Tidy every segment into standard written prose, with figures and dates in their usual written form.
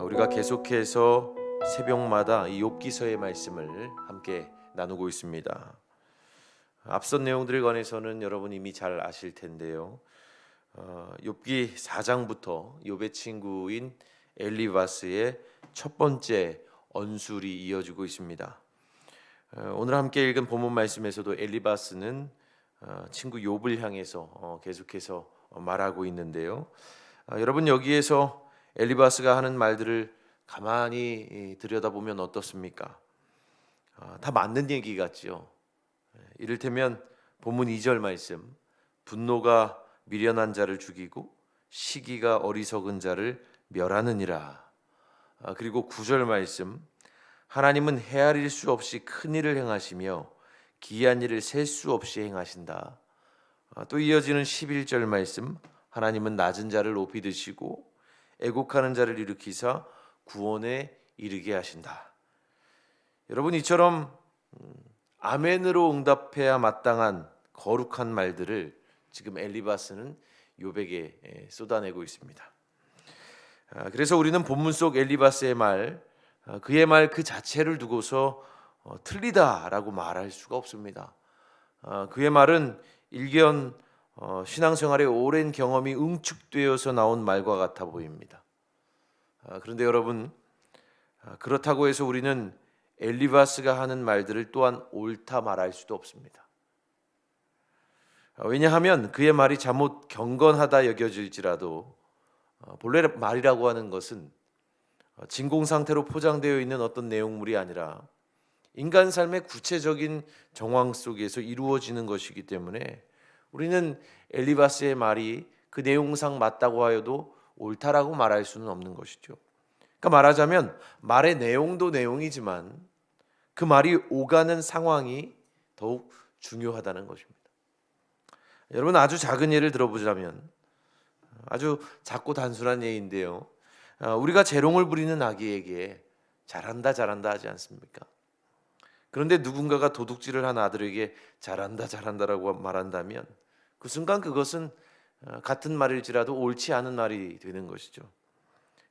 우리가 계속해서 새벽마다 이 욥기서의 말씀을 함께 나누고 있습니다. 앞선 내용들에 관해서는 여러분 이미 잘 아실 텐데요. 욥기 4장부터 욥의 친구인 엘리바스의 첫 번째 언술이 이어지고 있습니다. 오늘 함께 읽은 본문 말씀에서도 엘리바스는 친구 욥을 향해서 계속해서 말하고 있는데요. 여러분 여기에서 엘리바스가 하는 말들을 가만히 들여다보면 어떻습니까? 다 맞는 얘기 같지요. 이를테면 본문 2절 말씀, 분노가 미련한 자를 죽이고 시기가 어리석은 자를 멸하느니라. 그리고 9절 말씀, 하나님은 헤아릴 수 없이 큰 일을 행하시며 기이한 일을 셀 수 없이 행하신다. 또 이어지는 11절 말씀, 하나님은 낮은 자를 높이 드시고 애곡하는 자를 일으키사 구원에 이르게 하신다. 여러분 이처럼 아멘으로 응답해야 마땅한 거룩한 말들을 지금 엘리바스는 욥에게 쏟아내고 있습니다. 그래서 우리는 본문 속 엘리바스의 말, 그의 말 그 자체를 두고서 틀리다라고 말할 수가 없습니다. 그의 말은 일견 신앙생활의 오랜 경험이 응축되어서 나온 말과 같아 보입니다. 그런데 여러분, 그렇다고 해서 우리는 엘리바스가 하는 말들을 또한 옳다 말할 수도 없습니다. 왜냐하면 그의 말이 잘못 경건하다 여겨질지라도 본래 말이라고 하는 것은 진공 상태로 포장되어 있는 어떤 내용물이 아니라 인간 삶의 구체적인 정황 속에서 이루어지는 것이기 때문에 우리는 엘리바스의 말이 그 내용상 맞다고 하여도 옳다라고 말할 수는 없는 것이죠. 그러니까 말하자면 말의 내용도 내용이지만 그 말이 오가는 상황이 더욱 중요하다는 것입니다. 여러분 아주 작은 예를 들어보자면 아주 작고 단순한 예인데요. 우리가 재롱을 부리는 아기에게 잘한다 잘한다 하지 않습니까? 그런데 누군가가 도둑질을 한 아들에게 잘한다 잘한다라고 말한다면 그 순간 그것은 같은 말일지라도 옳지 않은 말이 되는 것이죠.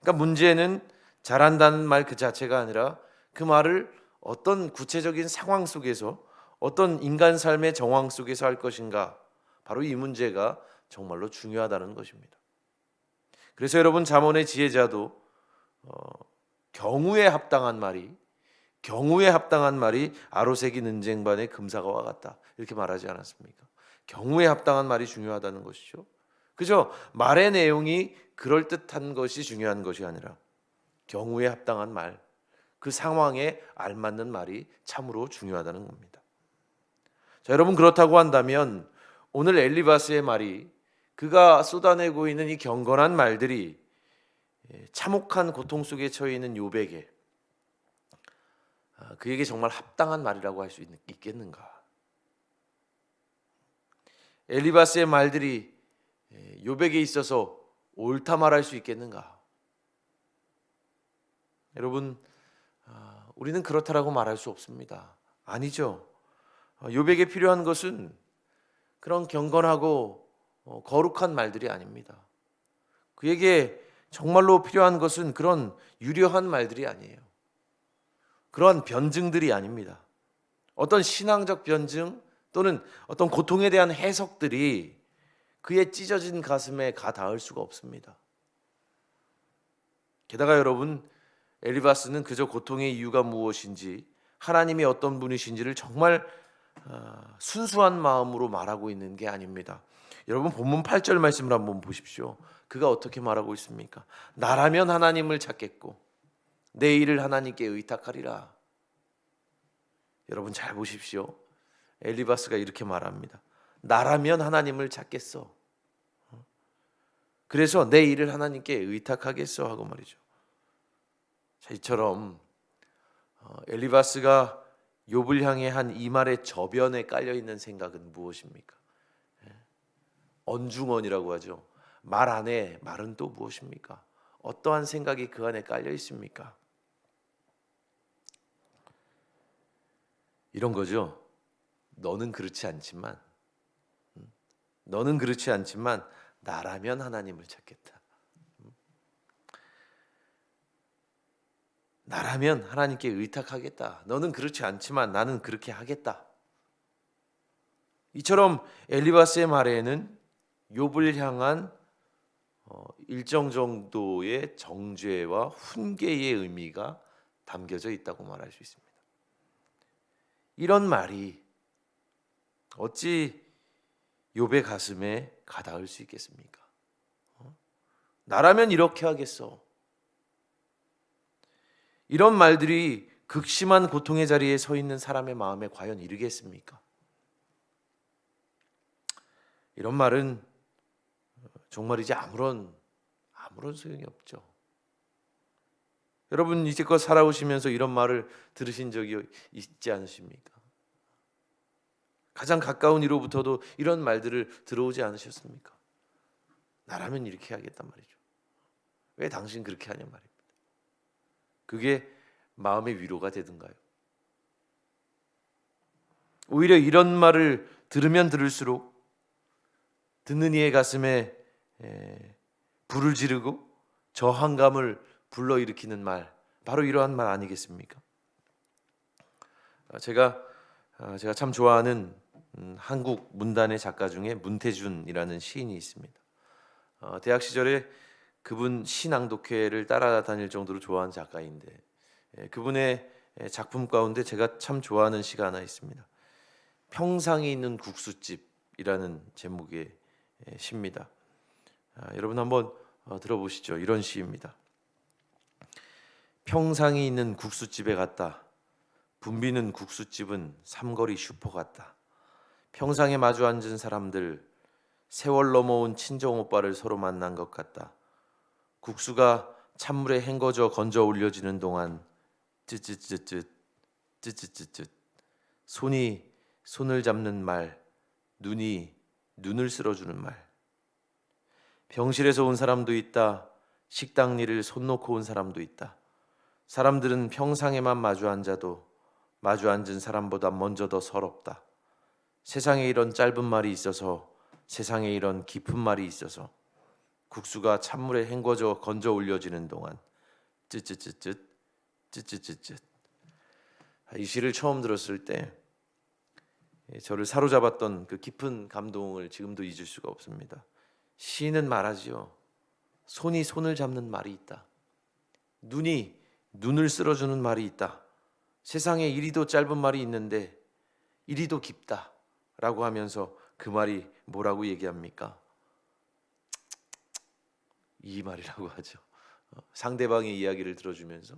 그러니까 문제는 잘한다는 말 그 자체가 아니라 그 말을 어떤 구체적인 상황 속에서 어떤 인간 삶의 정황 속에서 할 것인가, 바로 이 문제가 정말로 중요하다는 것입니다. 그래서 여러분 잠언의 지혜자도 경우에 합당한 말이 아로새긴 은쟁반의 금사과와 같다 이렇게 말하지 않았습니까? 경우에 합당한 말이 중요하다는 것이죠. 그죠? 말의 내용이 그럴듯한 것이 중요한 것이 아니라 경우에 합당한 말, 그 상황에 알맞는 말이 참으로 중요하다는 겁니다. 자, 여러분 그렇다고 한다면 오늘 엘리바스의 말이 그가 쏟아내고 있는 이 경건한 말들이 참혹한 고통 속에 처해 있는 욥에게 그에게 정말 합당한 말이라고 할 수 있겠는가? 엘리바스의 말들이 욥에게 있어서 옳다 말할 수 있겠는가? 여러분 우리는 그렇다라고 말할 수 없습니다. 아니죠. 욥에게 필요한 것은 그런 경건하고 거룩한 말들이 아닙니다. 그에게 정말로 필요한 것은 그런 유려한 말들이 아니에요. 그러한 변증들이 아닙니다. 어떤 신앙적 변증 또는 어떤 고통에 대한 해석들이 그의 찢어진 가슴에 가 닿을 수가 없습니다. 게다가 여러분 엘리바스는 그저 고통의 이유가 무엇인지 하나님이 어떤 분이신지를 정말 순수한 마음으로 말하고 있는 게 아닙니다. 여러분 본문 8절 말씀을 한번 보십시오. 그가 어떻게 말하고 있습니까? 나라면 하나님을 찾겠고 내 일을 하나님께 의탁하리라. 여러분 잘 보십시오. 엘리바스가 이렇게 말합니다. 나라면 하나님을 찾겠어. 그래서 내 일을 하나님께 의탁하겠어 하고 말이죠. 자, 이처럼 엘리바스가 욥을 향해 한 이 말의 저변에 깔려 있는 생각은 무엇입니까? 언중언이라고 하죠. 말 안에 말은 또 무엇입니까? 어떠한 생각이 그 안에 깔려 있습니까? 이런 거죠. 너는 그렇지 않지만 나라면 하나님을 찾겠다. 나라면 하나님께 의탁하겠다. 너는 그렇지 않지만 나는 그렇게 하겠다. 이처럼 엘리바스의 말에는 욥을 향한 일정 정도의 정죄와 훈계의 의미가 담겨져 있다고 말할 수 있습니다. 이런 말이 어찌 욥의 가슴에 가닿을 수 있겠습니까? 나라면 이렇게 하겠어. 이런 말들이 극심한 고통의 자리에 서 있는 사람의 마음에 과연 이르겠습니까? 이런 말은 정말 이제 아무런 소용이 없죠. 여러분 이제껏 살아오시면서 이런 말을 들으신 적이 있지 않으십니까? 가장 가까운 이로부터도 이런 말들을 들어오지 않으셨습니까? 나라면 이렇게 하겠단 말이죠. 왜 당신 그렇게 하냐 말입니다. 그게 마음의 위로가 되든가요? 오히려 이런 말을 들으면 들을수록 듣는 이의 가슴에 불을 지르고 저항감을 불러일으키는 말, 바로 이러한 말 아니겠습니까? 제가 참 좋아하는 한국 문단의 작가 중에 문태준이라는 시인이 있습니다. 대학 시절에 그분 시 낭독회를 따라다닐 정도로 좋아하는 작가인데 그분의 작품 가운데 제가 참 좋아하는 시가 하나 있습니다. 평상이 있는 국수집이라는 제목의 시입니다. 여러분 한번 들어보시죠. 이런 시입니다. 평상이 있는 국수집에 갔다. 붐비는 국수집은 삼거리 슈퍼 같다. 평상에 마주 앉은 사람들 세월 넘어온 친정 오빠를 서로 만난 것 같다. 국수가 찬물에 헹궈져 건져 올려지는 동안 쯧쯧쯧쯧 쯧쯧쯧쯧 손이 손을 잡는 말, 눈이 눈을 쓸어주는 말. 병실에서 온 사람도 있다. 식당 일을 손 놓고 온 사람도 있다. 사람들은 평상에만 마주 앉아도 마주 앉은 사람보다 먼저 더 서럽다. 세상에 이런 짧은 말이 있어서, 세상에 이런 깊은 말이 있어서 국수가 찬물에 헹궈져 건져 올려지는 동안 쯧쯧쯧쯧 쯧쯧쯧쯧. 이 시를 처음 들었을 때 저를 사로잡았던 그 깊은 감동을 지금도 잊을 수가 없습니다. 시인은 말하지요. 손이 손을 잡는 말이 있다. 눈이 눈을 쓸어주는 말이 있다. 세상에 이리도 짧은 말이 있는데 이리도 깊다 라고 하면서 그 말이 뭐라고 얘기합니까? 이 말이라고 하죠. 상대방의 이야기를 들어주면서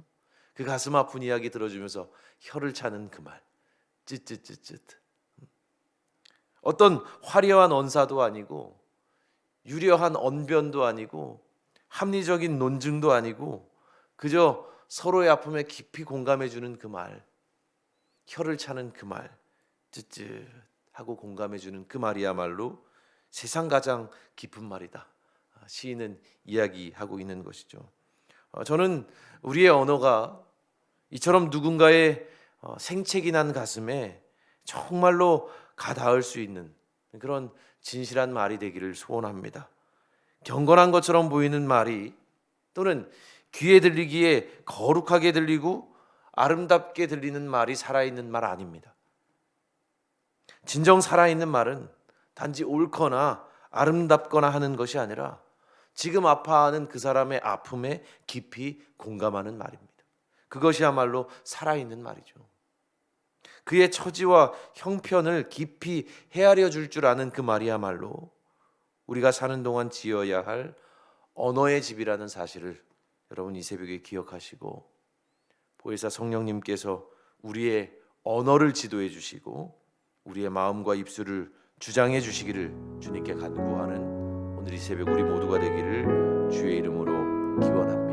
그 가슴 아픈 이야기 들어주면서 혀를 차는 그 말 쯧쯧쯧쯧. 어떤 화려한 언사도 아니고 유려한 언변도 아니고 합리적인 논증도 아니고 그저 서로의 아픔에 깊이 공감해주는 그 말, 혀를 차는 그 말, 쯧쯧 하고 공감해주는 그 말이야말로 세상 가장 깊은 말이다. 시인은 이야기하고 있는 것이죠. 저는 우리의 언어가 이처럼 누군가의 생채기 난 가슴에 정말로 가닿을 수 있는 그런 진실한 말이 되기를 소원합니다. 경건한 것처럼 보이는 말이 또는 귀에 들리기에 거룩하게 들리고 아름답게 들리는 말이 살아있는 말 아닙니다. 진정 살아있는 말은 단지 옳거나 아름답거나 하는 것이 아니라 지금 아파하는 그 사람의 아픔에 깊이 공감하는 말입니다. 그것이야말로 살아있는 말이죠. 그의 처지와 형편을 깊이 헤아려 줄 줄 아는 그 말이야말로 우리가 사는 동안 지어야 할 언어의 집이라는 사실을 여러분 이 새벽에 기억하시고 보혜사 성령님께서 우리의 언어를 지도해 주시고 우리의 마음과 입술을 주장해 주시기를 주님께 간구하는 오늘 이 새벽 우리 모두가 되기를 주의 이름으로 기원합니다.